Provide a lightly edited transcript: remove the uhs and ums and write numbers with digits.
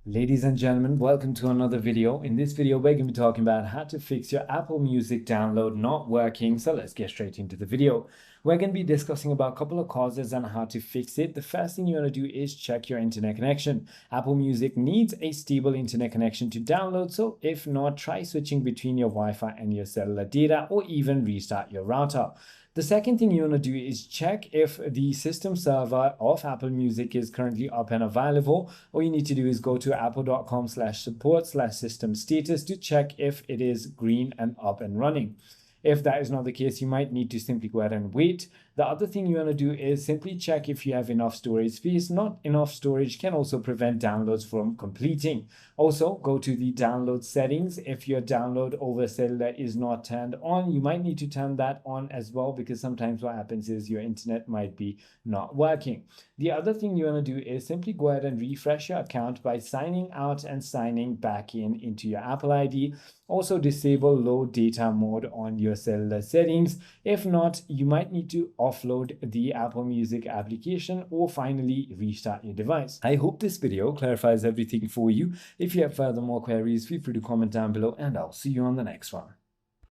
Ladies and gentlemen, welcome to another video. In this video, we're going to be talking about how to fix your Apple Music download not working. So let's get straight into the video. We're going to be discussing about a couple of causes and how to fix it. The first thing you want to do is check your internet connection. Apple Music needs a stable internet connection to download. So if not, try switching between your Wi-Fi and your cellular data, or even restart your router. The second thing you want to do is check if the system server of Apple Music is currently up and available. All you need to do is go to apple.com/support/system status to check if it is green and up and running. If that is not the case, you might need to simply go ahead and wait. The other thing you want to do is simply check if you have enough storage space. Not enough storage can also prevent downloads from completing. Also, go to the download settings. If your download over cellular is not turned on, you might need to turn that on as well, because sometimes what happens is your internet might be not working. The other thing you want to do is simply go ahead and refresh your account by signing out and signing back in into your Apple ID. Also, disable low data mode on your cellular settings. If not, you might need to offload the Apple Music application, or finally restart your device. I hope this video clarifies everything for you. If you have further more queries, feel free to comment down below, and I'll see you on the next one.